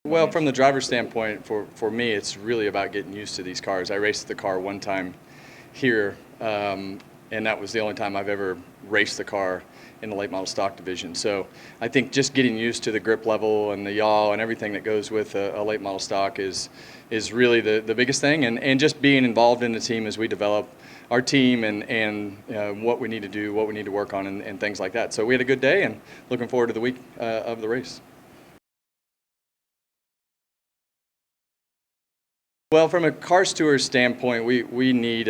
Well, from the driver's standpoint, for me, it's really about getting used to these cars. I raced the car one time here, and that was the only time I've ever raced the car in the late model stock division. So I think just getting used to the grip level and the yaw and everything that goes with a late model stock is really the biggest thing, and just being involved in the team as we develop our team and what we need to do, what we need to work on, and things like that. So we had a good day, and looking forward to the week of the race. Well, from a Cars Tour standpoint, we need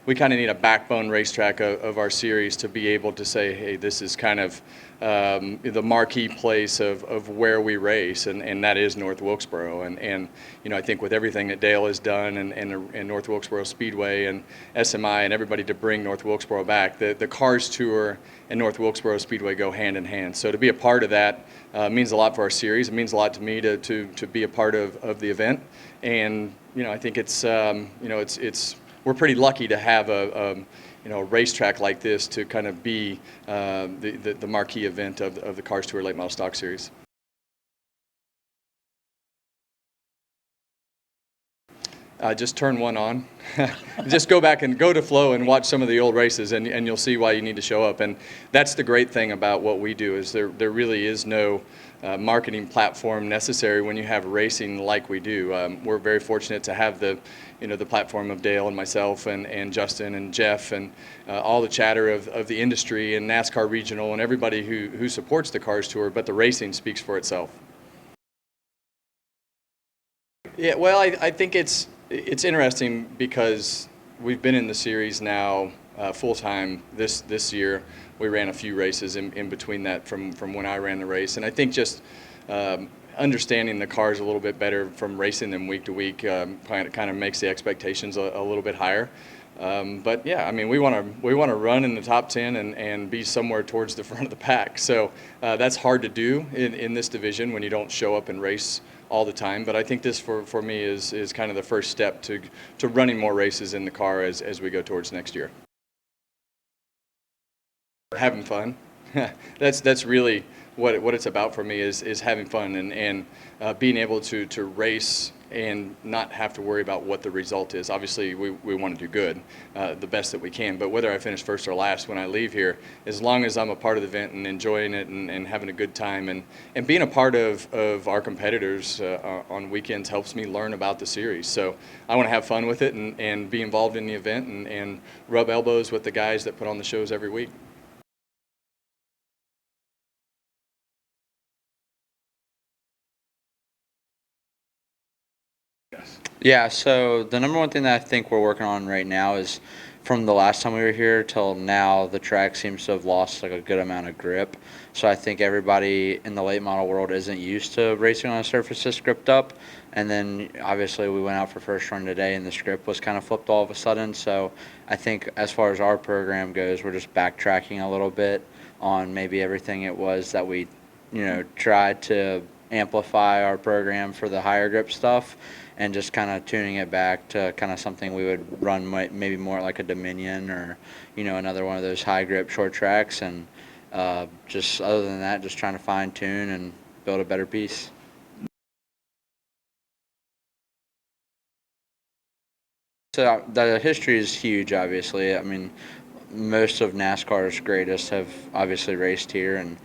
we kind of need a backbone racetrack of our series to be able to say, hey, this is kind of the marquee place of where we race, and that is North Wilkesboro. And I think with everything that Dale has done and North Wilkesboro Speedway and SMI and everybody to bring North Wilkesboro back, the Cars Tour and North Wilkesboro Speedway go hand in hand. So to be a part of that means a lot for our series. It means a lot to me to be a part of the event. And I think it's we're pretty lucky to have a racetrack like this to kind of be the marquee event of the Cars Tour Late Model Stock Series. Just turn one on. Just go back and go to Flow and watch some of the old races, and you'll see why you need to show up. And that's the great thing about what we do, is there really is no marketing platform necessary when you have racing like we do. We're very fortunate to have the platform of Dale and myself and Justin and Jeff and all the chatter of the industry and NASCAR Regional and everybody who supports the Cars Tour, but the racing speaks for itself. Yeah, well, I think it's interesting because we've been in the series now full time this year. We ran a few races in between that from when I ran the race, and I think just understanding the cars a little bit better from racing them week to week kind of makes the expectations a little bit higher. But yeah, I mean, we want to run in the top 10 and be somewhere towards the front of the pack. So that's hard to do in this division when you don't show up and race all the time. But I think this for me is kind of the first step to running more races in the car as we go towards next year. Having fun. That's really what it's about for me is having fun and being able to race and not have to worry about what the result is. Obviously, we want to do good, the best that we can, but whether I finish first or last when I leave here, as long as I'm a part of the event and enjoying it and having a good time and being a part of our competitors on weekends helps me learn about the series. So I want to have fun with it and be involved in the event and rub elbows with the guys that put on the shows every week. Yeah, so the number one thing that I think we're working on right now is from the last time we were here till now, the track seems to have lost like a good amount of grip. So I think everybody in the late model world isn't used to racing on a surface that's gripped up. And then obviously we went out for first run today and the script was kind of flipped all of a sudden. So I think as far as our program goes, we're just backtracking a little bit on maybe everything it was that we, tried to amplify our program for the higher grip stuff, and just kind of tuning it back to kind of something we would run maybe more like a Dominion or, another one of those high grip short tracks. And just other than that, just trying to fine tune and build a better piece. So the history is huge, obviously. I mean, most of NASCAR's greatest have obviously raced here, and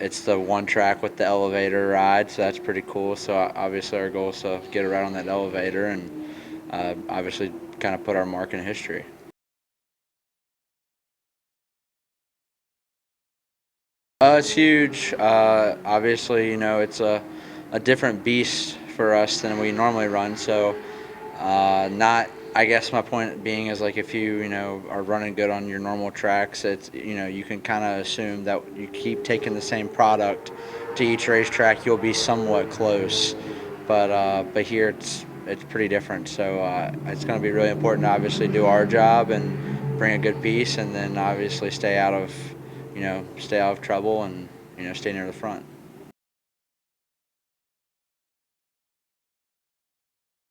it's the one track with the elevator ride, so that's pretty cool. So obviously our goal is to get a ride on that elevator and obviously kind of put our mark in history. It's huge. Obviously, it's a different beast for us than we normally run. So not. I guess my point being is like if you are running good on your normal tracks, it's you can kind of assume that you keep taking the same product to each racetrack, you'll be somewhat close. But here it's pretty different. So it's going to be really important to obviously do our job and bring a good piece, and then obviously stay out of trouble and stay near the front.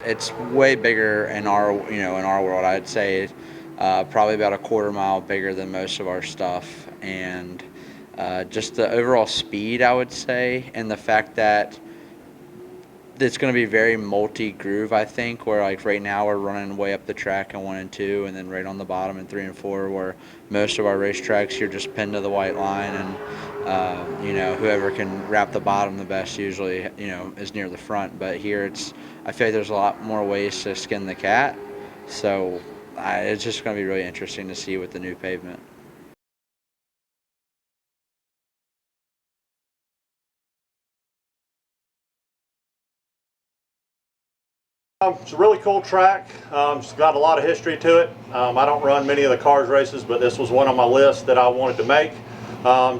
It's way bigger in our world. I'd say probably about a quarter mile bigger than most of our stuff, and just the overall speed, I would say, and the fact that it's going to be very multi-groove, I think, where like right now we're running way up the track in 1 and 2, and then right on the bottom in 3 and 4, where most of our racetracks you're just pinned to the white line, and whoever can wrap the bottom the best usually is near the front. But here I feel like there's a lot more ways to skin the cat, so it's just going to be really interesting to see with the new pavement. It's a really cool track. It's got a lot of history to it. I don't run many of the cars races, but this was one on my list that I wanted to make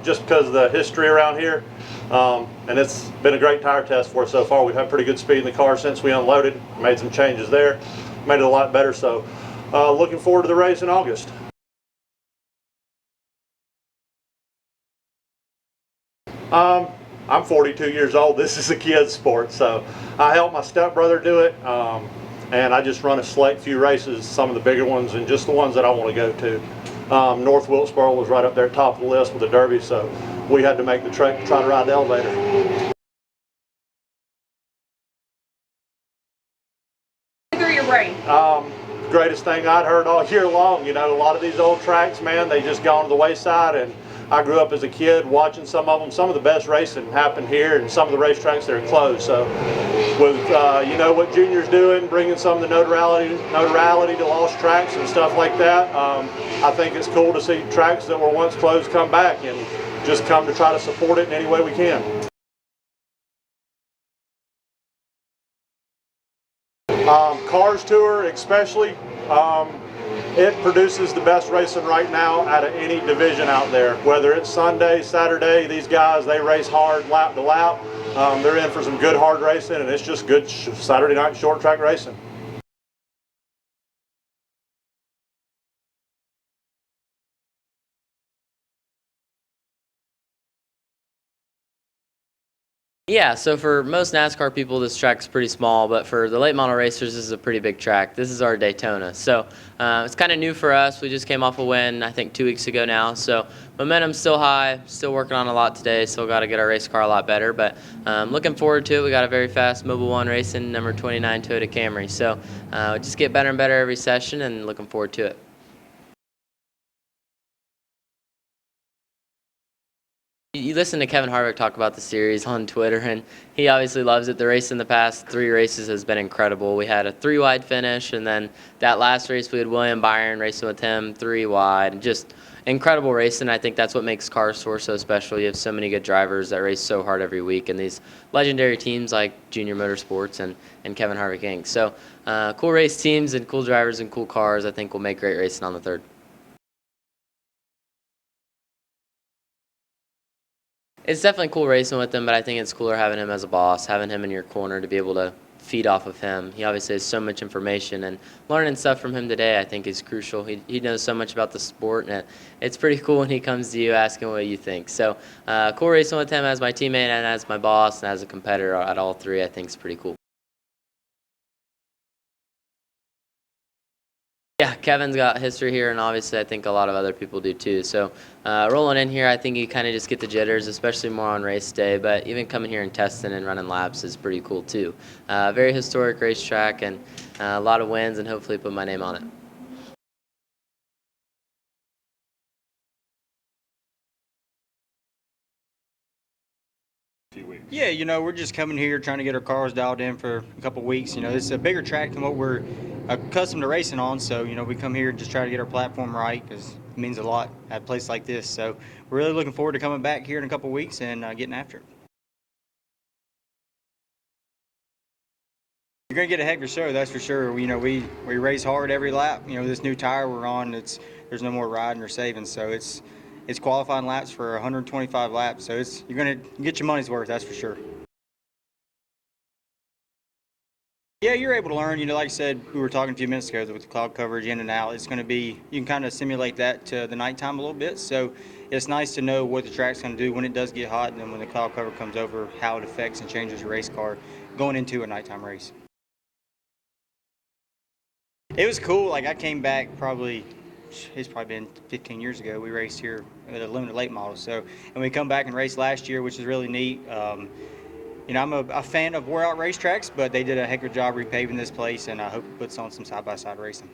just because of the history around here. And it's been a great tire test for us so far. We've had pretty good speed in the car since we unloaded, made some changes there, made it a lot better. So looking forward to the race in August. I'm 42 years old. This is a kid's sport, so I helped my stepbrother do it, and I just run a select few races, some of the bigger ones and just the ones that I want to go to. North Wilkesboro was right up there top of the list with the Derby, so we had to make the trek to try to ride the elevator. Through your brain. Greatest thing I'd heard all year long. A lot of these old tracks, man, they just gone to the wayside, and I grew up as a kid watching some of them. Some of the best racing happened here, and some of the racetracks that are closed. So with what Junior's doing, bringing some of the notoriety to lost tracks and stuff like that, I think it's cool to see tracks that were once closed come back and just come to try to support it in any way we can. Cars Tour especially, it produces the best racing right now out of any division out there. Whether it's Sunday, Saturday, these guys, they race hard lap to lap. They're in for some good hard racing, and it's just good Saturday night short track racing. Yeah, so for most NASCAR people, this track's pretty small, but for the late model racers, this is a pretty big track. This is our Daytona. So it's kind of new for us. We just came off a win, I think, 2 weeks ago now. So momentum's still high, still working on a lot today, still got to get our race car a lot better. But looking forward to it. We got a very fast Mobil 1 racing, number 29 Toyota Camry. So just get better and better every session, and looking forward to it. You listen to Kevin Harvick talk about the series on Twitter, and he obviously loves it. The race in the past 3 races has been incredible. We had a 3-wide finish, and then that last race we had William Byron racing with him 3-wide. Just incredible racing. I think that's what makes Cars Tour so special. You have so many good drivers that race so hard every week, and these legendary teams like Junior Motorsports and Kevin Harvick Inc. So cool race teams and cool drivers and cool cars, I think will make great racing on the 3rd. It's definitely cool racing with him, but I think it's cooler having him as a boss, having him in your corner to be able to feed off of him. He obviously has so much information, and learning stuff from him today I think is crucial. He knows so much about the sport, and it's pretty cool when he comes to you asking what you think. So cool racing with him as my teammate and as my boss and as a competitor at all 3 I think is pretty cool. Yeah, Kevin's got history here, and obviously I think a lot of other people do too. So rolling in here, I think you kind of just get the jitters, especially more on race day. But even coming here and testing and running laps is pretty cool too. Very historic racetrack, and a lot of wins, and hopefully put my name on it. Yeah, we're just coming here trying to get our cars dialed in for a couple weeks. This is a bigger track than what we're accustomed to racing on, so we come here and just try to get our platform right, because it means a lot at a place like this. So we're really looking forward to coming back here in a couple weeks and getting after it. You're gonna get a heck of a show, that's for sure. We race hard every lap. This new tire we're on, there's no more riding or saving, so it's qualifying laps for 125 laps, so you're gonna get your money's worth, that's for sure. Yeah, you're able to learn. Like I said, we were talking a few minutes ago with the cloud coverage in and out. It's going to be, you can kind of simulate that to the nighttime a little bit. So it's nice to know what the track's going to do when it does get hot, and then when the cloud cover comes over, how it affects and changes your race car going into a nighttime race. It was cool. Like, I came back it's probably been 15 years ago. We raced here at a limited late model. And we come back and race last year, which is really neat. I'm a fan of wore-out racetracks, but they did a heck of a job repaving this place, and I hope it puts on some side-by-side racing.